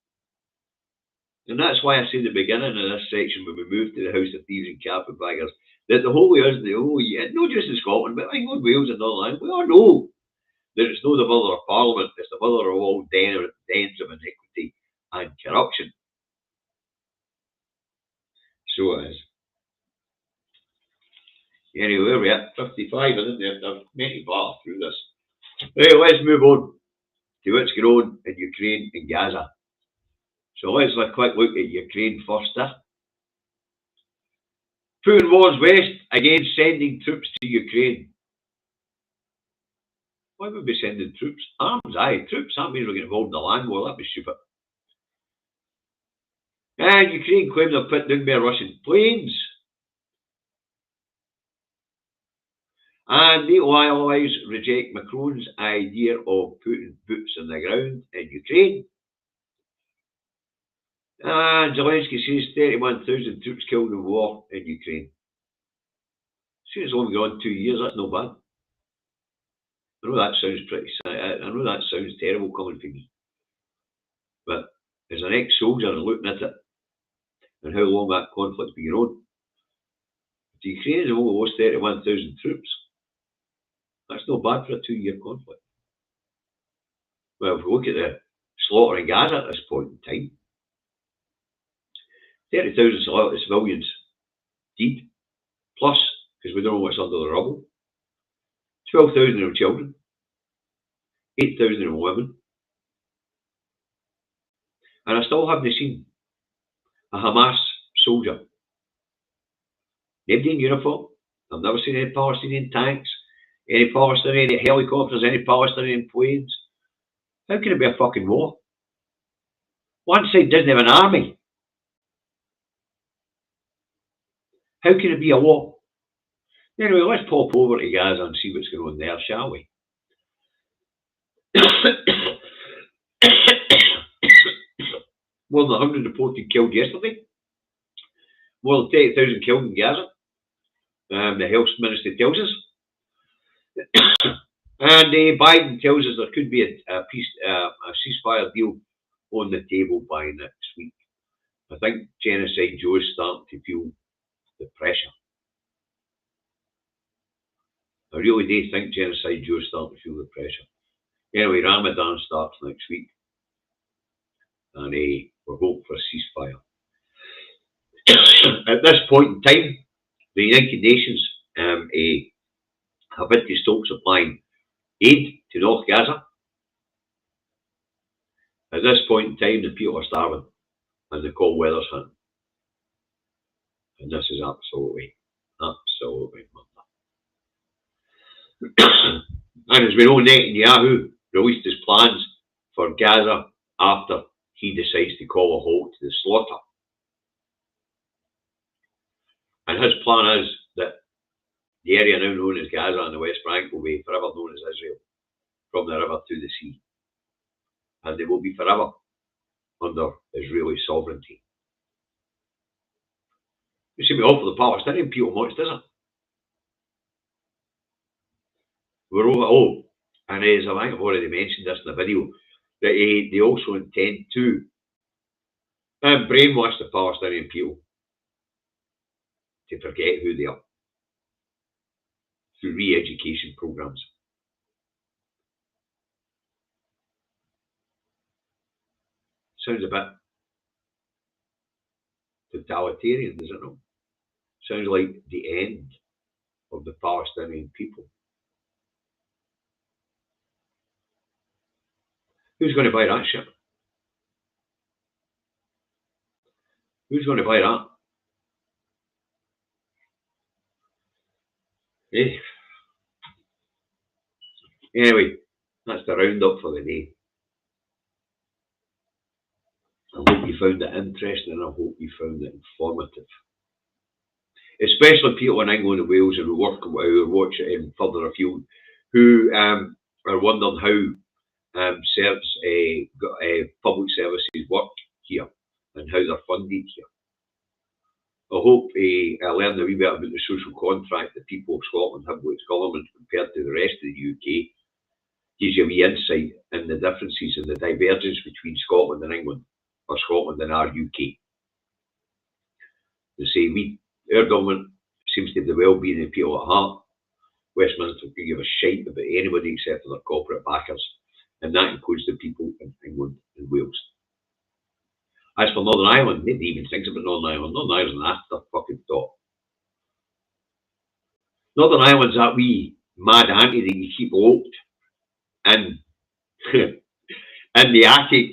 And that's why I said at the beginning of this section when we moved to the House of Thieves and Carpetbaggers that the whole is the whole, yeah, not just in Scotland, but England, Wales, and Northern Ireland, we all know that it's not the mother of Parliament, it's the mother of all dens of iniquity and corruption. So it is. Anyway, where are we at? 55, isn't there? I've many bar through this. Right, let's move on to what's going on in Ukraine and Gaza. So let's have a quick look at Ukraine first. Putin warns West against sending troops to Ukraine. Why would we be sending troops? Arms, aye, troops. That means we're getting involved in the land war. That'd be stupid. And Ukraine claimed they've put down their Russian planes. And NATO allies reject Macron's idea of putting boots on the ground in Ukraine. And Zelensky says 31,000 troops killed in war in Ukraine. See, it's only gone 2 years, that's not bad. I know that sounds pretty, I know that sounds terrible coming from me. But as an ex-soldier looking at it, and how long that conflict's been going on, the Ukrainians have only lost 31,000 troops. That's not bad for a 2-year conflict. Well, if we look at the slaughter in Gaza at this point in time, 30,000 civilians dead, plus, because we don't know what's under the rubble, 12,000 of children, 8,000 of women, and I still haven't seen a Hamas soldier. Nobody in uniform. I've never seen any Palestinian tanks, any Palestinian helicopters, any Palestinian planes. How can it be a fucking war? One side doesn't have an army. How can it be a war? Anyway, let's pop over to Gaza and see what's going on there, shall we? More than 100 reported killed yesterday. More than 30,000 killed in Gaza. The health ministry tells us. And Biden tells us there could be a ceasefire deal on the table by next week. I think Genocide Joe is starting to feel the pressure. I really do think Genocide Joe is starting to feel the pressure. Anyway, Ramadan starts next week. And we're hoping for a ceasefire. At this point in time, the United Nations have had to stop supplying aid to North Gaza. At this point in time, the people are starving and the cold weather's hitting. And this is absolutely murder. And as we know, Netanyahu released his plans for Gaza after he decides to call a halt to the slaughter. And his plan is that the area now known as Gaza and the West Bank will be forever known as Israel, from the river to the sea. And they will be forever under Israeli sovereignty. You see me all for the Palestinian people much, does it? We're over, and as I think I've already mentioned this in the video, that they also intend to brainwash the Palestinian people to forget who they are through re-education programs. Sounds a bit totalitarian, does it not? Sounds like the end of the Palestinian people. Who's going to buy that shit? Who's going to buy that? Anyway, that's the roundup for the day. I hope you found it interesting and I hope you found it informative. Especially people in England and Wales who watch it further afield, who are wondering how public services work here and how they're funded here. I hope I learned a wee bit about the social contract that people of Scotland have with its government compared to the rest of the UK. Gives you a wee insight in the differences and the divergence between Scotland and England. or Scotland in our UK. They say our government seems to have the well-being of people at heart. Westminster can give a shite about anybody except for their corporate backers, and that includes the people in England and Wales. As for Northern Ireland, nobody even thinks about Northern Ireland. Northern Ireland's an after fucking thought. Northern Ireland's that wee mad auntie that you keep locked in, in the attic.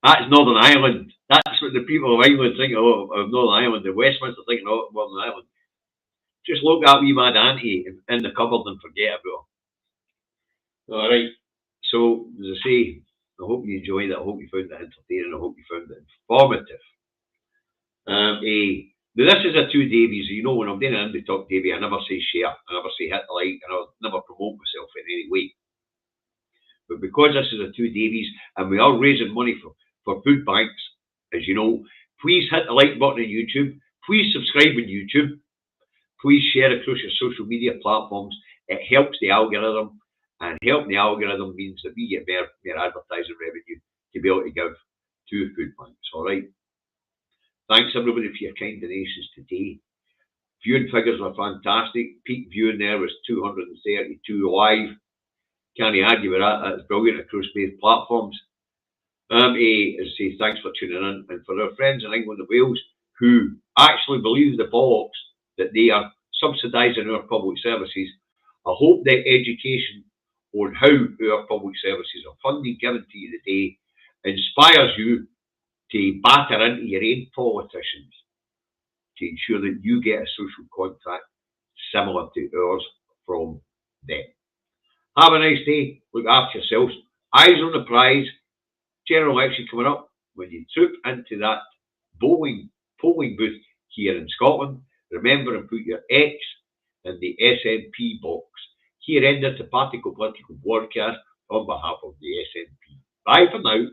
That's Northern Ireland. That's what the people of England think of Northern Ireland. The Westminster think of Northern Ireland. Just look that wee mad auntie in the cupboard and forget about her. Alright. So, as I say, I hope you enjoyed it. I hope you found it entertaining. I hope you found it informative. Now, this is a two Davies. You know, when I'm doing an Indie Talk Davy, I never say share. I never say hit the like. And I never promote myself in any way. But because this is a two Davies and we are raising money for food banks, as you know, please hit the like button on YouTube. Please subscribe on YouTube. Please share across your social media platforms. It helps the algorithm, and helping the algorithm means that we get more advertising revenue to be able to give to food banks. All right. Thanks everybody for your kind donations today. Viewing figures are fantastic. Peak viewing there was 232 live. Can't argue with that. That's brilliant across both platforms. As I say, thanks for tuning in, and for our friends in England and Wales who actually believe the bollocks that they are subsidising our public services, I hope that education on how our public services are funded, given to you today, inspires you to batter into your own politicians to ensure that you get a social contract similar to ours from them. Have a nice day. Look after yourselves. Eyes on the prize. General election coming up. When you troop into that polling booth here in Scotland, remember and put your X in the SNP box. Here ended the Particle Political broadcast on behalf of the SNP. Bye for now.